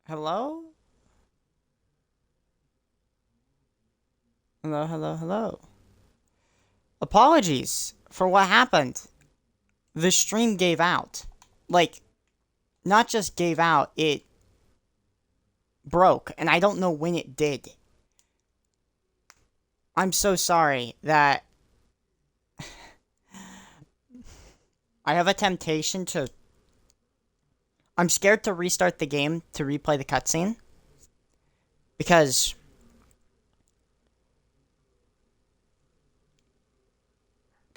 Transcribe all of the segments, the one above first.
Hello? Hello, hello, hello. Apologies for what happened. The stream gave out. Like, not just gave out, it broke, and I don't know when it did. I'm so sorry that I have a temptation to... I'm scared to restart the game to replay the cutscene. Because...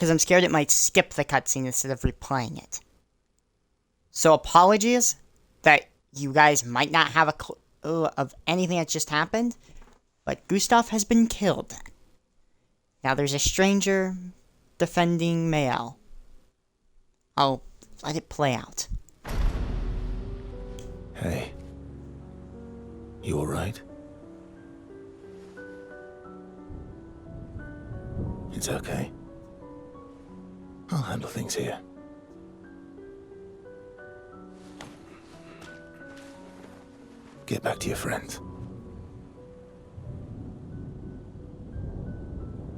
I'm scared it might skip the cutscene instead of replaying it. So apologies that you guys might not have a clue of anything that just happened, but Gustav has been killed. Now there's a stranger defending Mael. I'll let it play out. Hey. You alright? It's okay. I'll handle things here. Get back to your friends.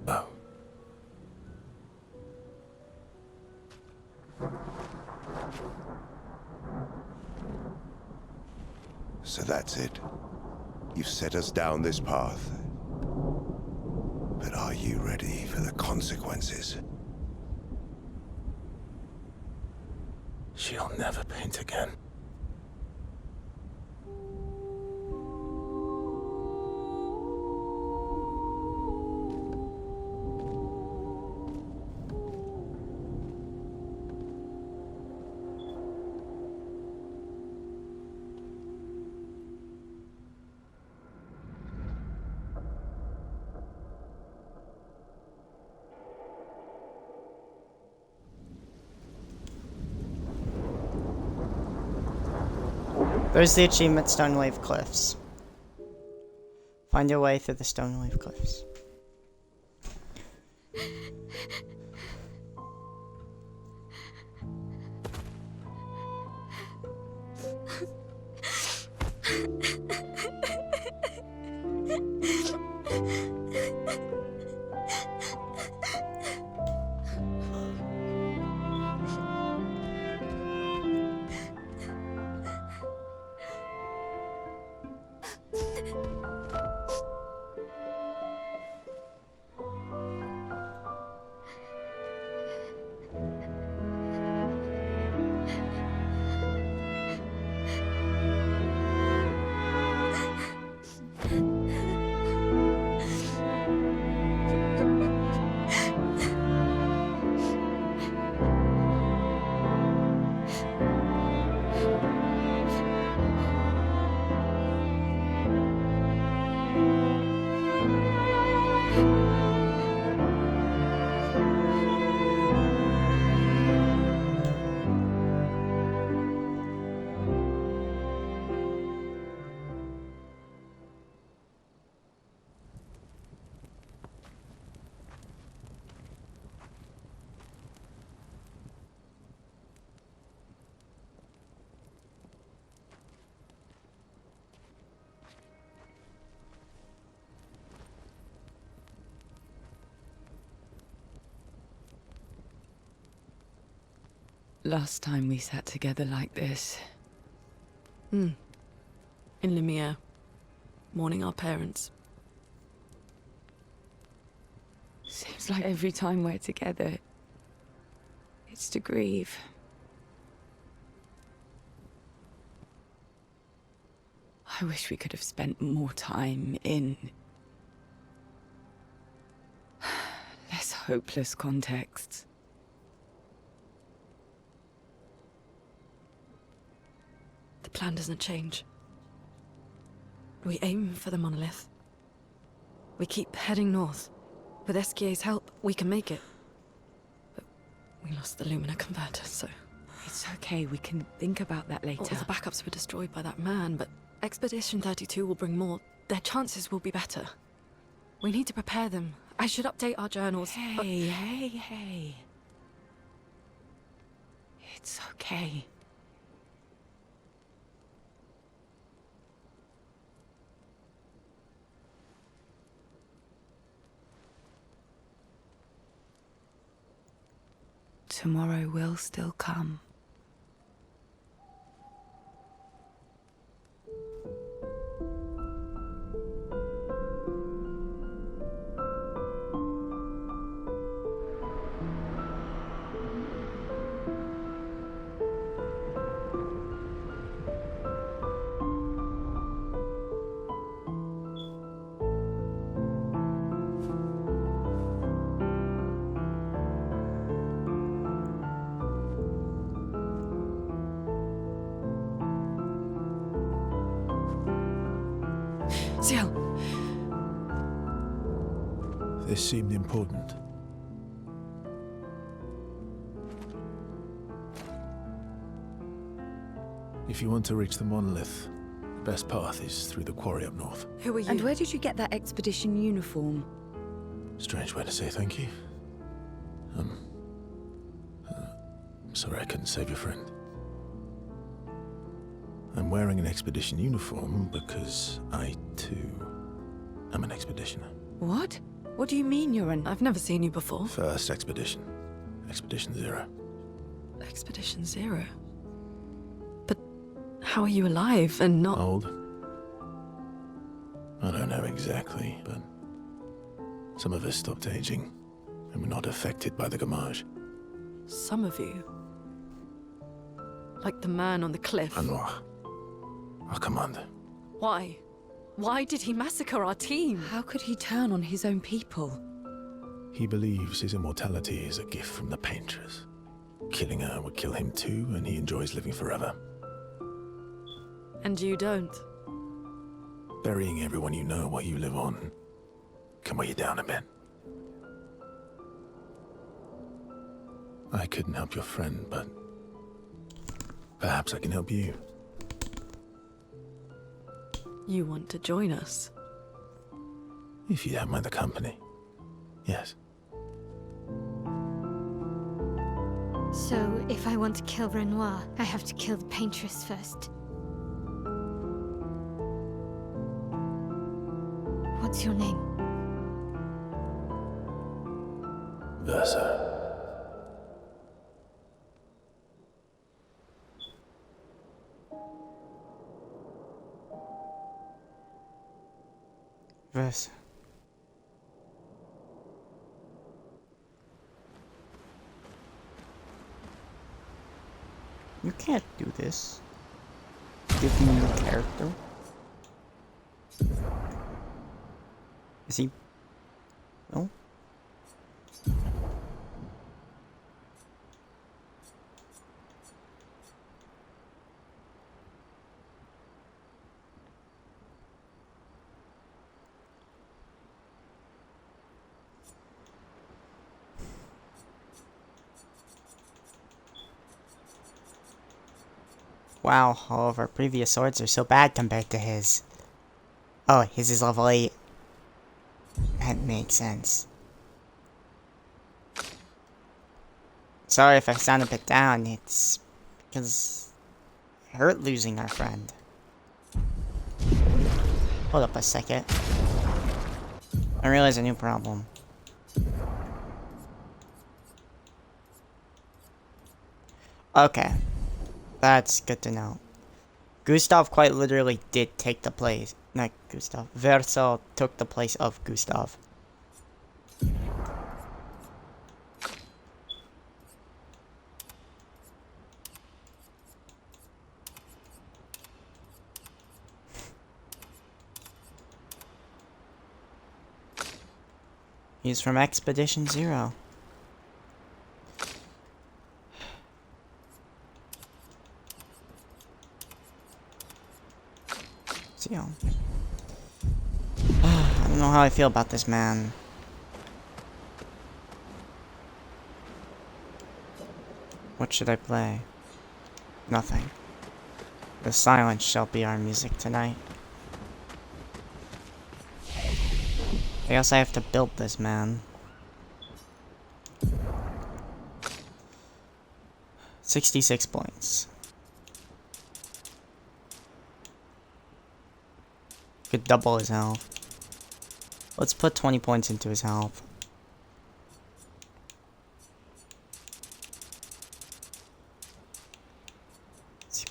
Oh. So that's it. You've set us down this path. But are you ready for the consequences? She'll never paint again. There's the achievement, Stonewave Cliffs. Find your way through the Stonewave Cliffs. Last time we sat together like this. In Lemire, mourning our parents. Seems like every time we're together, it's to grieve. I wish we could have spent more time in less hopeless contexts. The plan doesn't change. We aim for the monolith. We keep heading north. With SKA's help, we can make it. But we lost the Lumina converter, so... It's okay, we can think about that later. All the backups were destroyed by that man, but Expedition 32 will bring more. Their chances will be better. We need to prepare them. I should update our journals, but... Hey. It's okay. tomorrow will still come. Ciel, This seemed important. If you want to reach the monolith, the best path is through the quarry up north. who are you? And where did you get that expedition uniform? Strange way to say thank you. I'm sorry I couldn't save your friend. I'm wearing an expedition uniform because I, too, am an expeditioner. What? What do you mean you're an... I've never seen you before. First expedition. Expedition Zero. Expedition Zero. But how are you alive and not... Old? I don't know exactly, but some of us stopped aging and were not affected by the Gamage. Some of you. Like the man on the cliff. Anwar, our commander. Why? Why did he massacre our team? How could he turn on his own people? He believes his immortality is a gift from the Paintress. Killing her would kill him too, and he enjoys living forever. And you don't. Burying everyone you know while you live on can weigh you down a bit. I couldn't help your friend, but perhaps I can help you. You want to join us? If you don't mind the company. Yes. So, if I want to kill Renoir, I have to kill the Paintress first. What's your name? Versa. Verse. You can't do this. Give me a character. Is he? No? Wow, all of our previous swords are so bad compared to his. Oh, his is level 8. That makes sense. Sorry if I sound a bit down, it's because it hurt losing our friend. Hold up a second. I realize a new problem. Okay. That's good to know. Gustav quite literally did take the place. Not Gustav. Verso took the place of Gustav. He's from Expedition Zero. I don't know how I feel about this man. What should I play? Nothing. The silence shall be our music tonight. I guess I have to build this man. 66 points. Could double his health. Let's put 20 points into his health.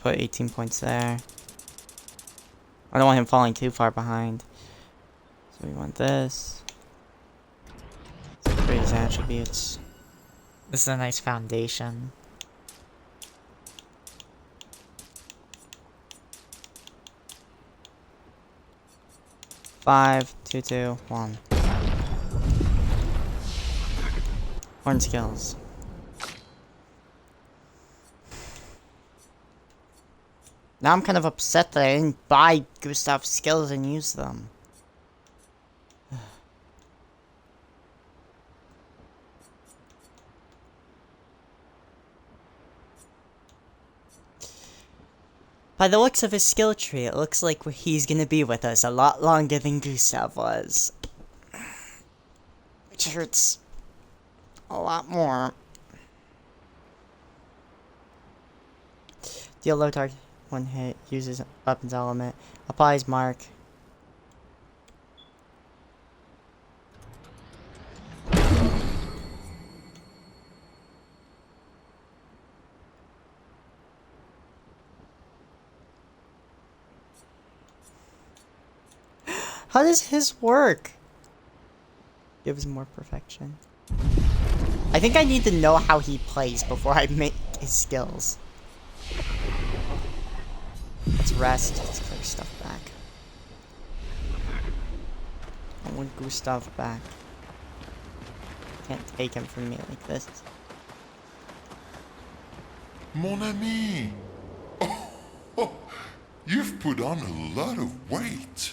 put 18 points there. I don't want him falling too far behind. So we want this. Upgrade his attributes. This is a nice foundation. Five, two, two, one. Horn skills. Now I'm kind of upset that I didn't buy Gustav's skills and use them. By the looks of his skill tree, it looks like he's gonna be with us a lot longer than Gustav was. Which hurts a lot more. Deal low target 1 hit, uses weapons element, applies mark. How does his work? Gives more perfection. I think I need to know how he plays before I make his skills. Let's rest. Let's clear stuff back. I want Gustav back. Can't take him from me like this. Mon ami! Oh, you've put on a lot of weight.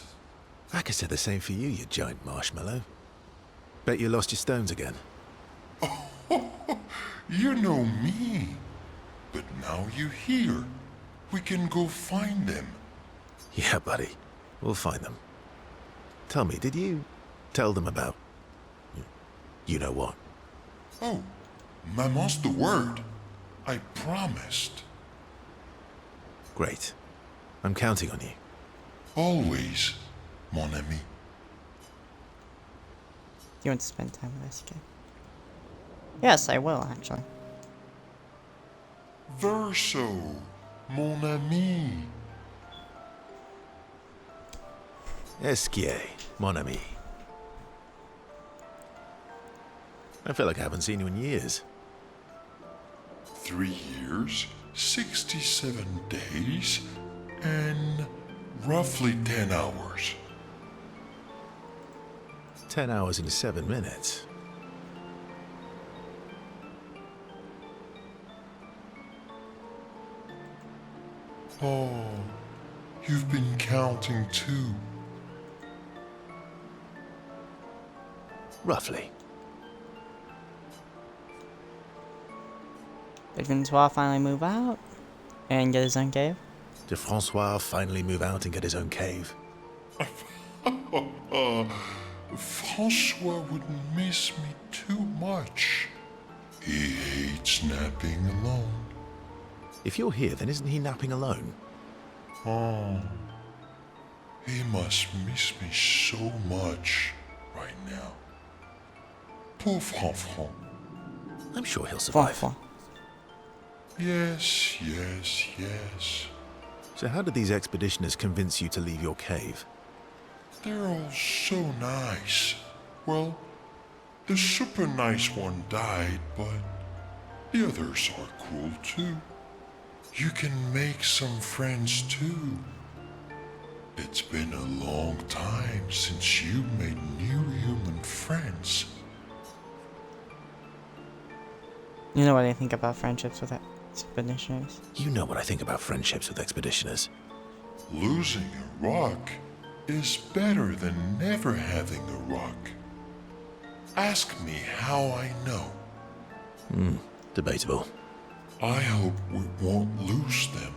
I could say the same for you, you giant marshmallow. Bet you lost your stones again. You know me. But now you're here. We can go find them. Yeah, buddy. We'll find them. Tell me, did you tell them about... you know what? Oh, Maman's the word. I promised. Great. I'm counting on you. Always, mon ami. Do you want to spend time with us again? Yes, I will, actually. Verso, mon ami. Esquier, mon ami. I feel like I haven't seen you in years. 3 years, 67 days, and roughly 10 hours. 10 hours and 7 minutes. Oh, you've been counting too. Roughly. Did Francois finally move out and get his own cave? Did Francois finally move out and get his own cave? Francois would miss me too much. He hates napping alone. If you're here, then isn't he napping alone? Oh, he must miss me so much right now. Poor Franfran. I'm sure he'll survive. Francois. Yes, yes, yes. So how did these expeditioners convince you to leave your cave? They're all so nice. Well, the super nice one died, but the others are cool too. You can make some friends too. It's been a long time since you made new human friends. You know what I think about friendships with expeditioners? You know what I think about friendships with expeditioners. Losing a rock is better than never having a rock. Ask me how I know. Debatable. I hope we won't lose them,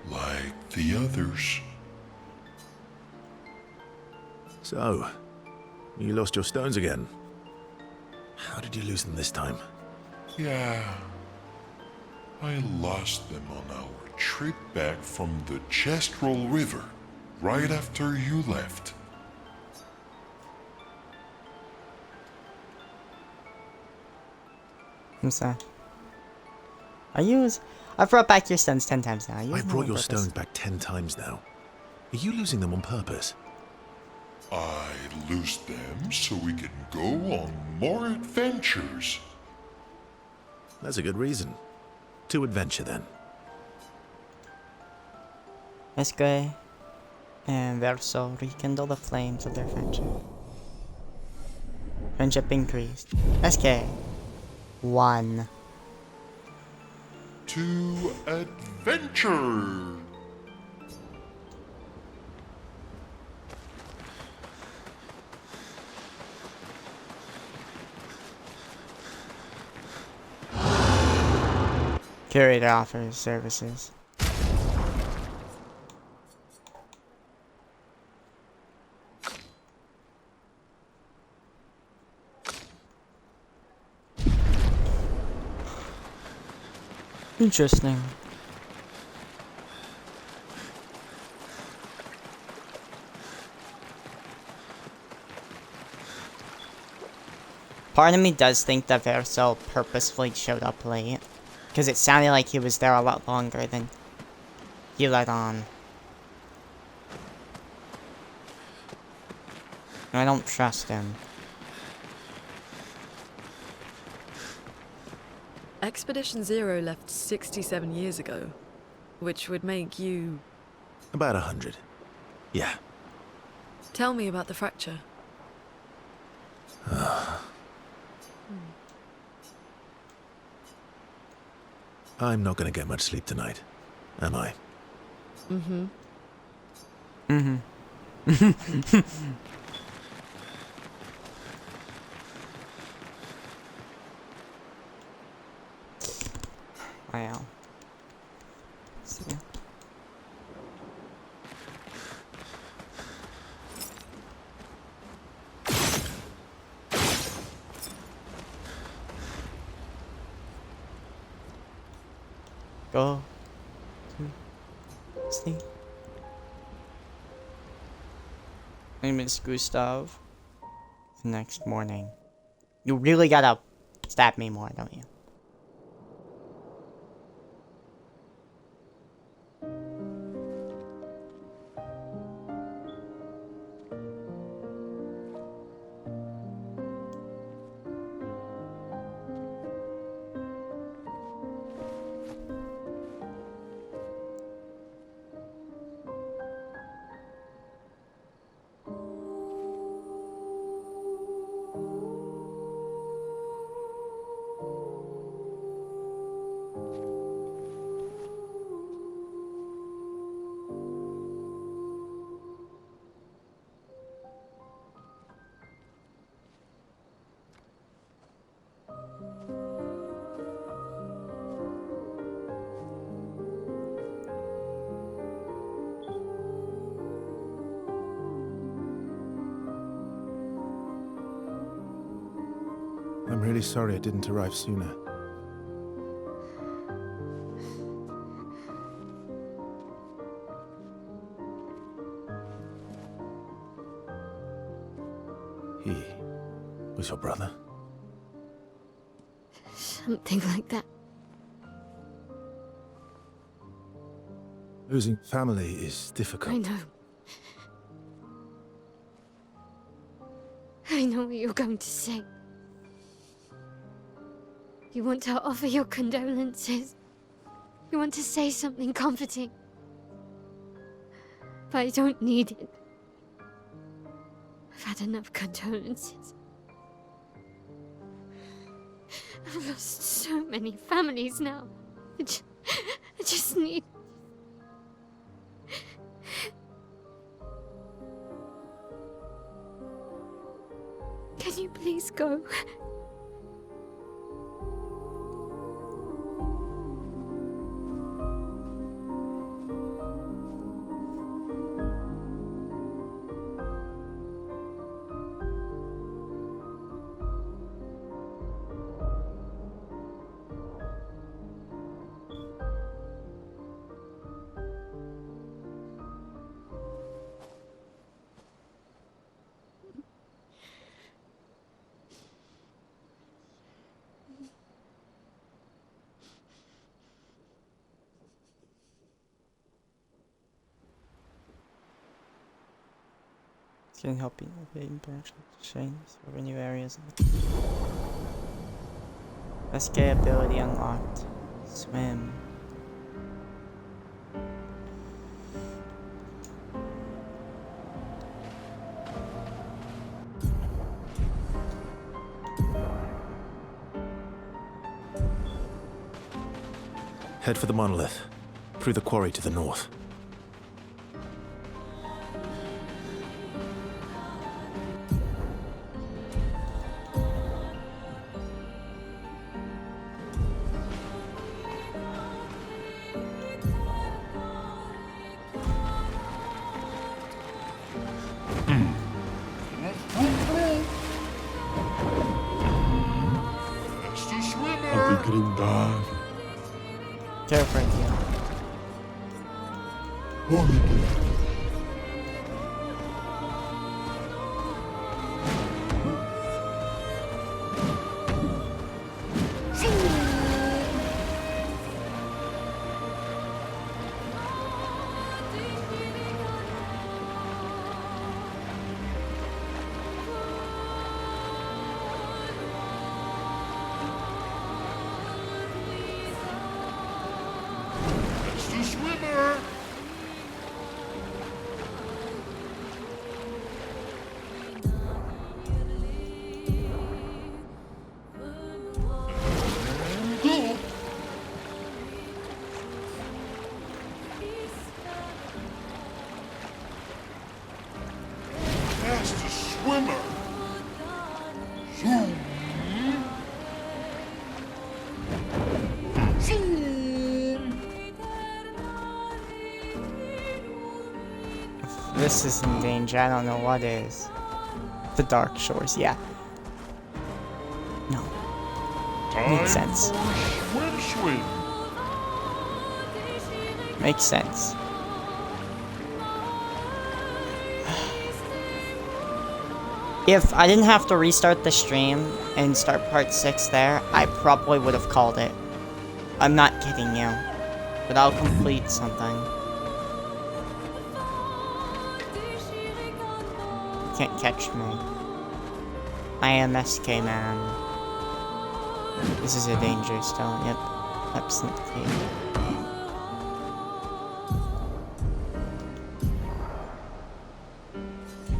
like the others. So, you lost your stones again. How did you lose them this time? Yeah, I lost them on our trip back from the Chestrel River, right after you left. I'm sad. I've brought back your stones 10 times now. I've brought your stones back 10 times now. Are you losing them on purpose? I lose them so we can go on more adventures. That's a good reason. To adventure then. Esque and Verso rekindle the flames of their friendship. Friendship increased. SK 1. To adventure. Curator offers services. Interesting. Part of me does think that Verso purposefully showed up late, because it sounded like he was there a lot longer than he let on. I don't trust him. Expedition Zero left 67 years ago, which would make you... About 100. Yeah. Tell me about the fracture. I'm not gonna get much sleep tonight, am I? Mm-hmm. Wow. See. Go to sleep. My name is Gustav. The next morning. You really gotta stab me more, don't you? I'm really sorry I didn't arrive sooner. He was your brother? Something like that. Losing family is difficult. I know. I know what you're going to say. You want to offer your condolences. You want to say something comforting. But I don't need it. I've had enough condolences. I've lost so many families now. I just need... Can you please go? Can help you navigate interaction chains over new areas. Escape ability unlocked. Swim. Head for the monolith. Through the quarry to the north. That's the swimmer. Careful, yeah. That's the swimmer. Go. That's the swimmer. Zoom. Zoom. If this is in danger, I don't know what is. The Dark Shores, yeah. No. Makes sense. Swim, swim. Makes sense. If I didn't have to restart the stream and start part 6 there, I probably would have called it. I'm not kidding you. But I'll complete something. You can't catch me. I am SK man. This is a danger still, yep. Absolutely.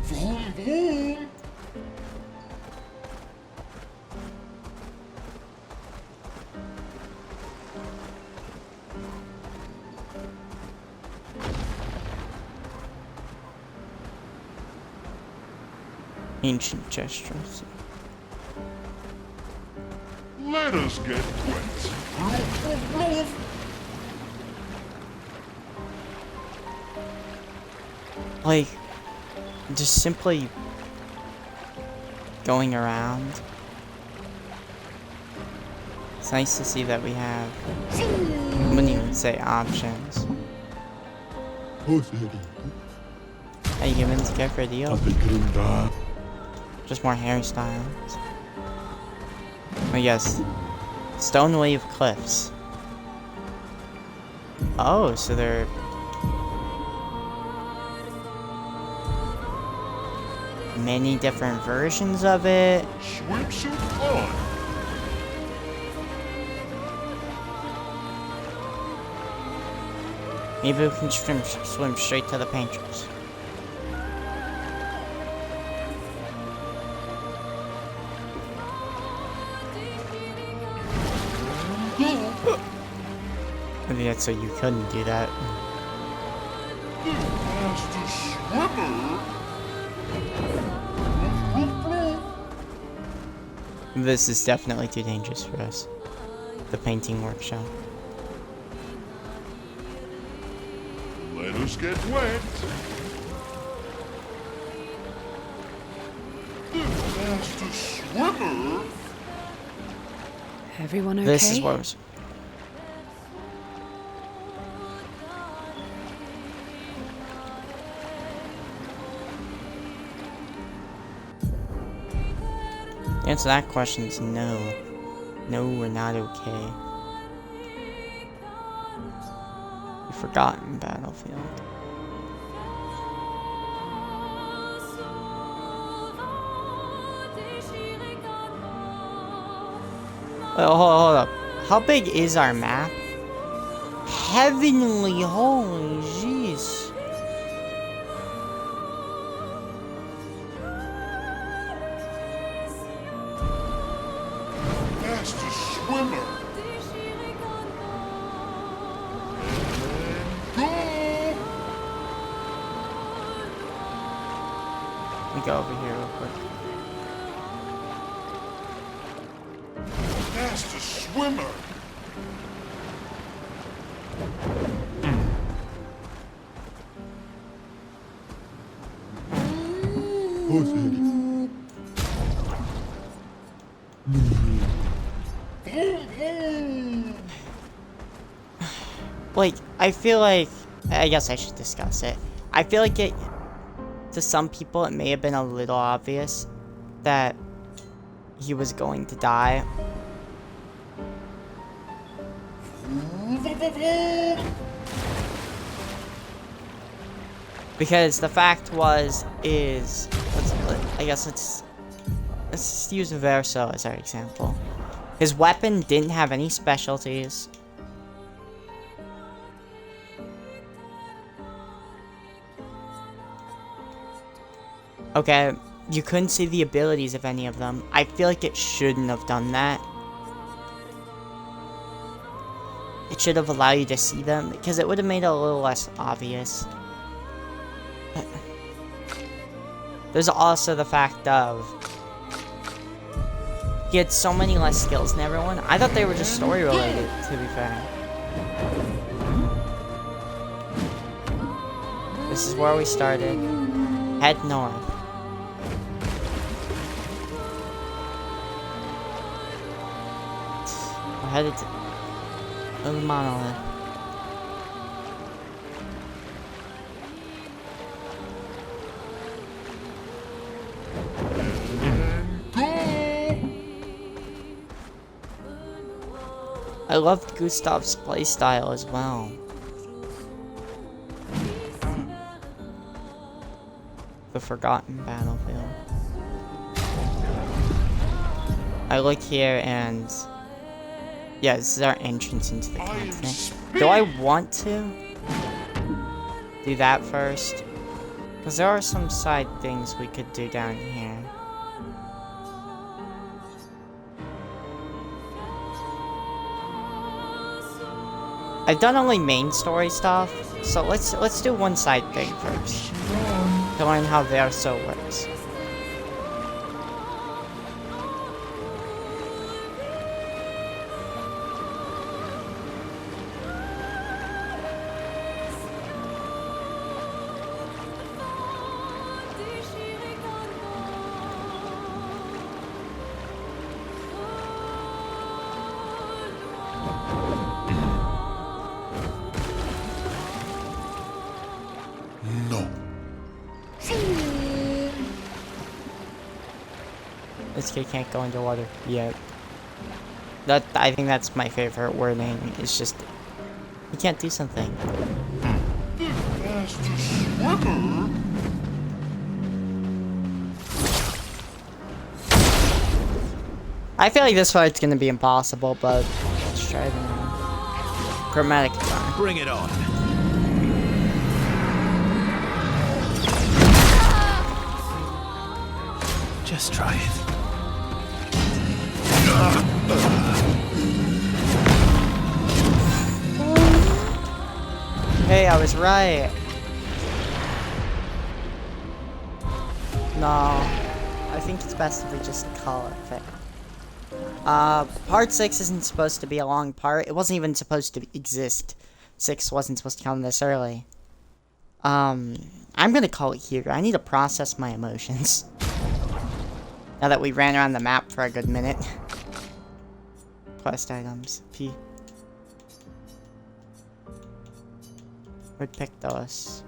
Vroom, vroom. Ancient gestures. Let us get wet. Vroom, vroom, vroom. Like, just simply going around. It's nice to see that we have, I wouldn't even say options. How you giving this guy for a deal? Just more hairstyles. Oh yes, Stone Wave Cliffs. Oh, so they're... many different versions of it. Swimsuit on. Maybe we can swim straight to the painters. Maybe that's so you couldn't do that. That's the swimmer. Vroom, vroom, vroom. This is definitely too dangerous for us. The painting workshop. Let us get wet. That's the swimmer. Everyone okay? This is what was... The answer to that question is no. No, we're not okay. We've forgotten Battlefield. Hold up. How big is our map? Heavenly, holy jeez. Fastest swimmer. Go! Let me go over here real quick. Fastest swimmer. Like, I feel like, I guess I should discuss it. I feel like it, to some people, it may have been a little obvious that he was going to die. Because the fact let's just use Verso as our example. His weapon didn't have any specialties. Okay, you couldn't see the abilities of any of them. I feel like it shouldn't have done that. It should have allowed you to see them, because it would have made it a little less obvious. There's also the fact of he had so many less skills than everyone. I thought they were just story related, to be fair. This is where we started. Head north. We're headed to the monolith. I loved Gustav's playstyle as well. The Forgotten Battlefield. I look here and... yeah, this is our entrance into the continent. Do I want to do that first? Because there are some side things we could do down here. I've done only main story stuff, so let's do one side thing first. To learn how Verso works. No. This kid can't go underwater yet. I think that's my favorite wording. It's just you can't do something. Fastest swimmer. I feel like this fight's gonna be impossible, but let's try it anyway. Chromatic guitar. Bring it on. Just try it. Hey, I was right. No, I think it's best if we just call it fit. Part 6 isn't supposed to be a long part. It wasn't even supposed to exist. 6 wasn't supposed to come this early. I'm gonna call it here. I need to process my emotions. Now that we ran around the map for a good minute. Quest items. P. Would pick those.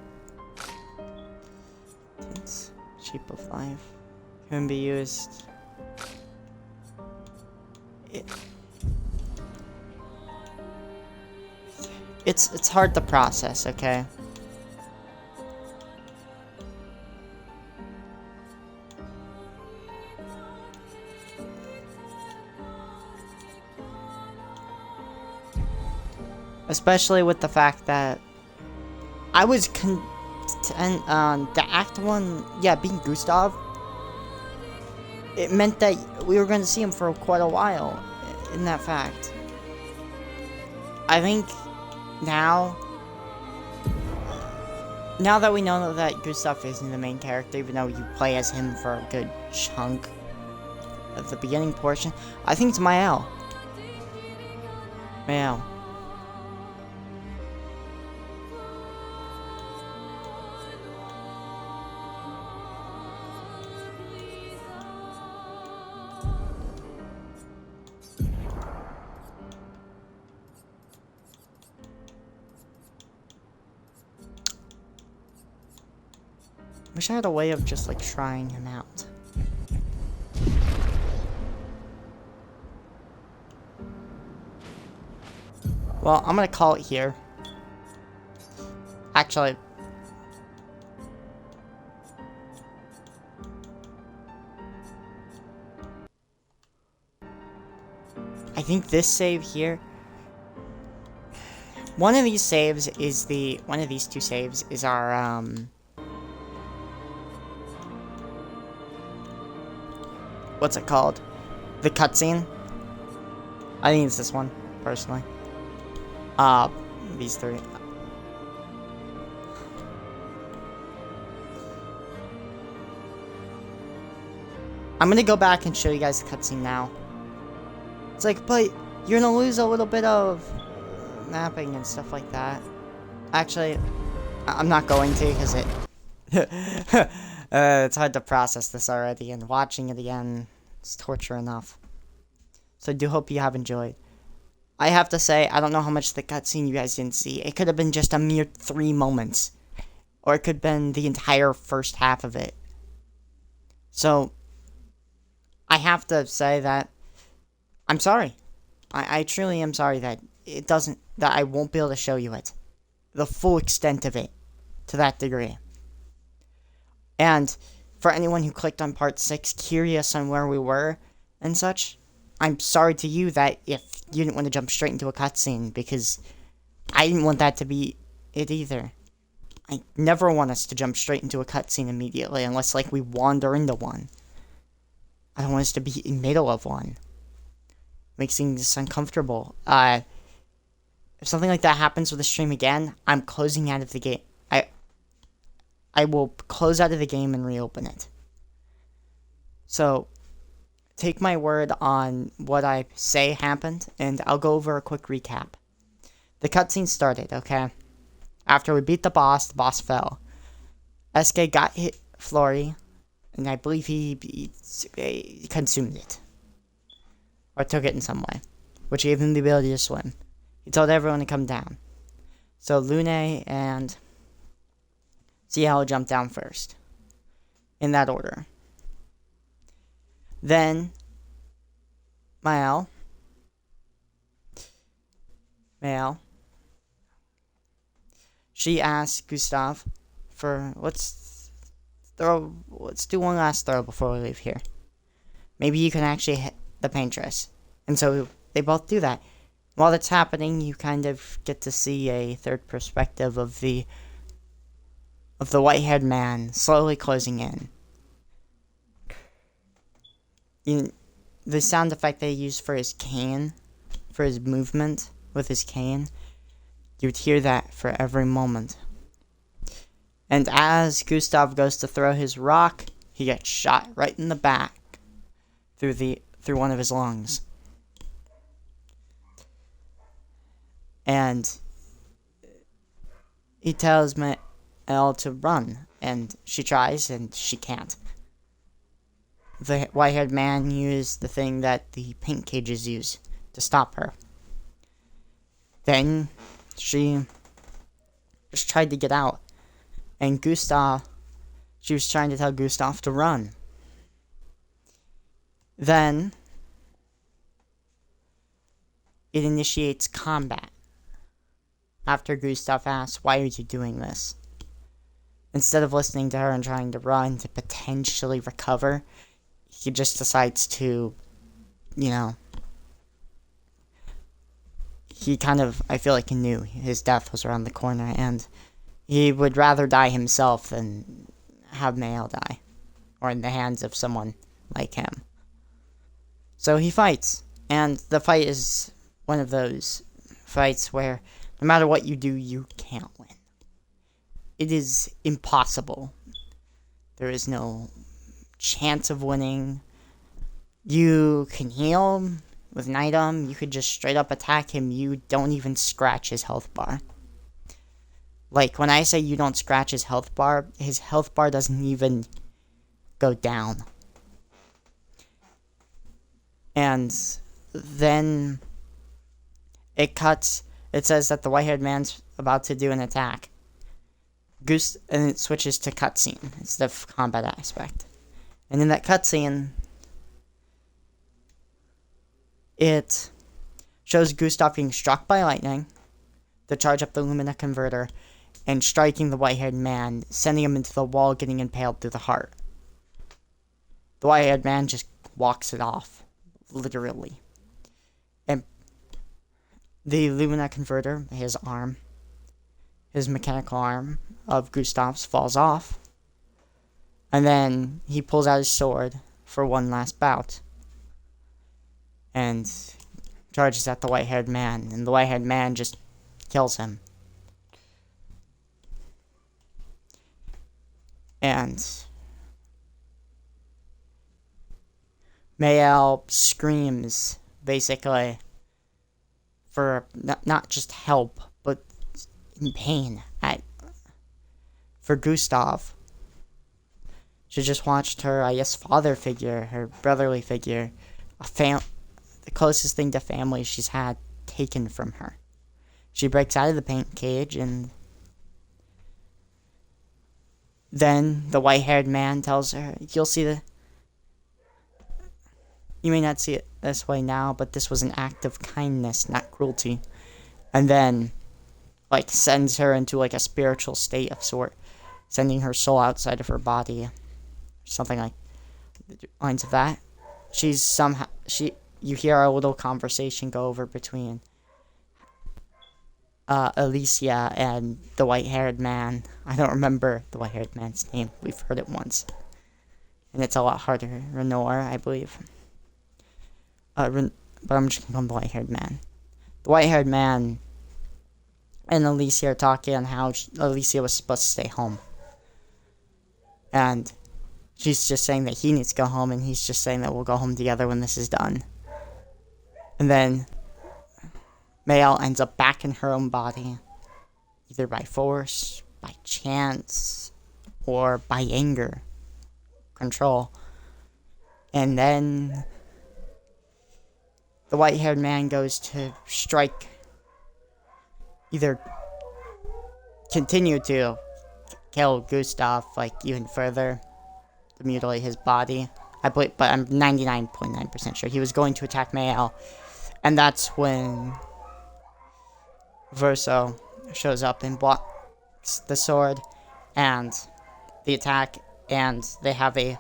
Tints. Sheep of life. Can be used. It's hard to process, okay? Especially with the fact that I was content on the Act 1, yeah, being Gustav. It meant that we were going to see him for quite a while, in that fact. I think now that we know that Gustav isn't the main character, even though you play as him for a good chunk of the beginning portion, I think it's Mael. Mael. Wish I had a way of just like trying him out. Well, I'm gonna call it here. Actually, I think this save here. One of these saves is one of these two saves is our what's it called? The cutscene. I think it's this one, personally. These three. I'm gonna go back and show you guys the cutscene now. It's like, but you're gonna lose a little bit of mapping and stuff like that. Actually, I'm not going to, because it's hard to process this already, and watching it again is torture enough. So I do hope you have enjoyed. I have to say, I don't know how much the cutscene you guys didn't see. It could have been just a mere 3 moments. Or it could have been the entire first half of it. So, I have to say that I'm sorry. I truly am sorry that that I won't be able to show you it. The full extent of it. To that degree. And for anyone who clicked on part 6, curious on where we were and such, I'm sorry to you that if you didn't want to jump straight into a cutscene, because I didn't want that to be it either. I never want us to jump straight into a cutscene immediately, unless, like, we wander into one. I don't want us to be in the middle of one. Makes things uncomfortable. If something like that happens with the stream again, I'm closing out of the game. I will close out of the game and reopen it. So, take my word on what I say happened, and I'll go over a quick recap. The cutscene started, okay? After we beat the boss fell. SK got hit Flory, and I believe he consumed it. Or took it in some way, which gave him the ability to swim. He told everyone to come down. So Lune and Ciel jumped down first. In that order. Then, Mael. She asked Gustav for, let's do one last throw before we leave here. Maybe you can actually hit the paintress. And so they both do that. While that's happening, you kind of get to see a third perspective of the white-haired man slowly closing in. The sound effect they used for his cane, for his movement with his cane, you would hear that for every moment. And as Gustav goes to throw his rock, he gets shot right in the back through one of his lungs. And he tells Mael to run, and she tries, and she can't. The white-haired man used the thing that the paint cages use to stop her. Then she just tried to get out, and she was trying to tell Gustav to run. Then it initiates combat. After Gustav asks, "Why are you doing this?" Instead of listening to her and trying to run to potentially recover, he just decides to, he kind of, I feel like he knew his death was around the corner, and he would rather die himself than have Mael die, or in the hands of someone like him. So he fights, and the fight is one of those fights where no matter what you do, you can't win. It is impossible. There is no chance of winning. You can heal with an item. You could just straight up attack him. You don't even scratch his health bar. Like, when I say you don't scratch his health bar doesn't even go down. And then it cuts. It says that the white-haired man's about to do an attack. And it switches to cutscene instead of combat aspect. And in that cutscene, it shows Gustav being struck by lightning to charge up the Lumina converter and striking the white-haired man, sending him into the wall, getting impaled through the heart. The white-haired man just walks it off, literally. And the Lumina converter, his mechanical arm of Gustav's, falls off. And then he pulls out his sword for one last bout. And charges at the white-haired man. And the white-haired man just kills him. And Mael screams, basically, for not just help, but in pain for Gustav. She just watched her, I guess, father figure, her brotherly figure, the closest thing to family she's had, taken from her. She breaks out of the paint cage, and then the white-haired man tells her, you may not see it this way now, but this was an act of kindness, not cruelty. And then, sends her into, a spiritual state of sort, sending her soul outside of her body. Something like the lines of that. You hear a little conversation go over between Alicia and the white-haired man. I don't remember the white-haired man's name. We've heard it once. And it's a lot harder. Renor, I believe. But I'm just gonna call him the white-haired man. The white-haired man and Alicia are talking on how Alicia was supposed to stay home. And she's just saying that he needs to go home, and he's just saying that we'll go home together when this is done. And then Mael ends up back in her own body, either by force, by chance, or by anger, control. And then the white-haired man goes to strike, either continue to kill Gustav, even further, to mutilate his body. I believe, but I'm 99.9% sure he was going to attack Mael. And that's when Verso shows up and blocks the sword and the attack, and they have and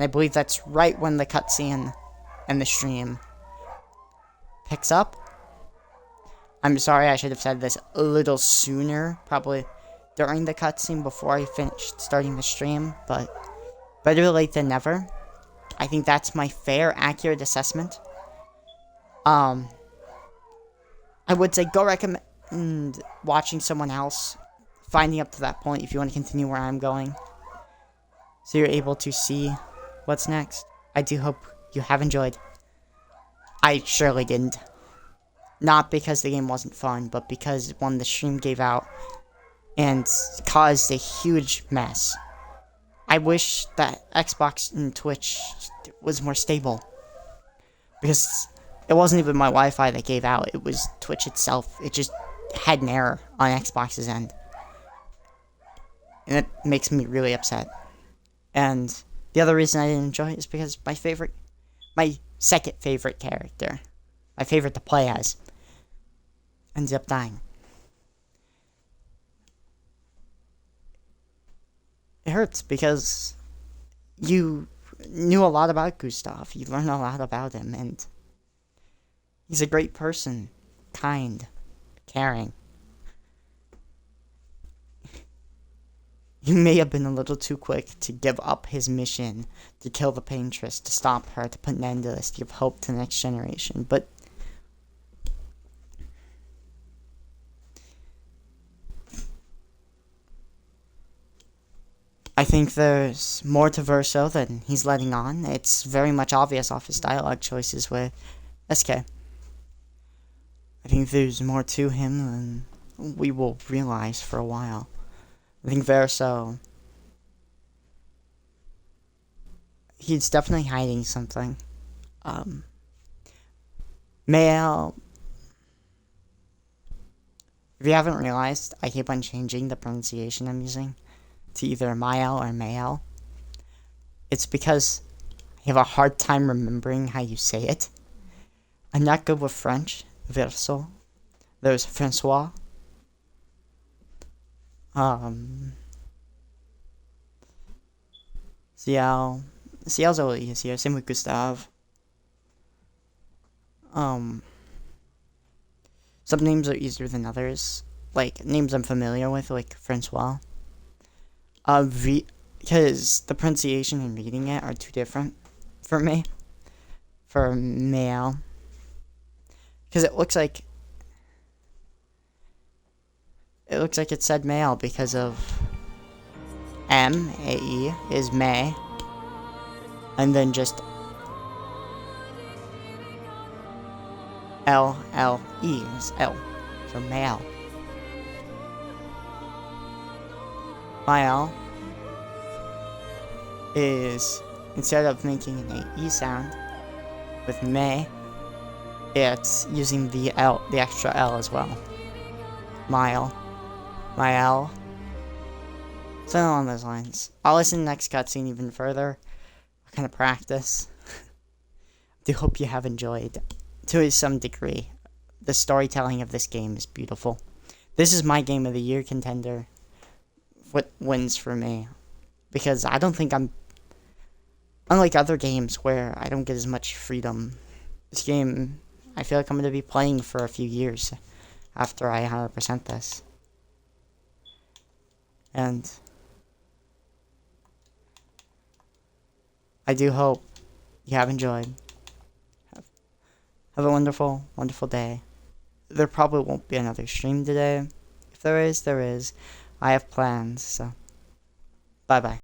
I believe that's right when the cutscene and the stream picks up. I'm sorry, I should have said this a little sooner, probably during the cutscene before I finished starting the stream, but better late than never. I think that's my fair, accurate assessment. I would say go recommend watching someone else, finding up to that point if you want to continue where I'm going, so you're able to see what's next. I do hope you have enjoyed. I surely didn't. Not because the game wasn't fun, but because, one, the stream gave out and caused a huge mess. I wish that Xbox and Twitch was more stable, because it wasn't even my Wi-Fi that gave out, it was Twitch itself. It just had an error on Xbox's end. And it makes me really upset. And the other reason I didn't enjoy it is because my second favorite character, my favorite to play as, ends up dying. It hurts because you knew a lot about Gustav. You learned a lot about him, and he's a great person, kind, caring. He may have been a little too quick to give up his mission to kill the Paintress, to stop her, to put an end to this, to give hope to the next generation, but I think there's more to Verso than he's letting on. It's very much obvious off his dialogue choices with SK. I think there's more to him than we will realize for a while. I think Verso, he's definitely hiding something. Mael, if you haven't realized, I keep on changing the pronunciation I'm using to either Mael or Mael. It's because I have a hard time remembering how you say it. I'm not good with French. Verso. There's Francois. Ciel. Ciel's a little easier. Same with Gustave. Some names are easier than others. Like, names I'm familiar with, like Francois. Because the pronunciation and reading it are too different for me. For Mael. Because it looks like it said male because of M-A-E is May. And then just L-L-E is L. So male. Mael is, instead of making an A-E sound with May, it's using the L, the extra L as well. Mael. Something along those lines. I'll listen to the next cutscene even further. I'll kind of practice. I do hope you have enjoyed, to some degree. The storytelling of this game is beautiful. This is my Game of the Year contender. What wins for me. Because I don't think I'm... Unlike other games where I don't get as much freedom, this game, I feel like I'm going to be playing for a few years after I 100% this. And I do hope you have enjoyed. Have a wonderful, wonderful day. There probably won't be another stream today. If there is, there is. I have plans, so bye-bye.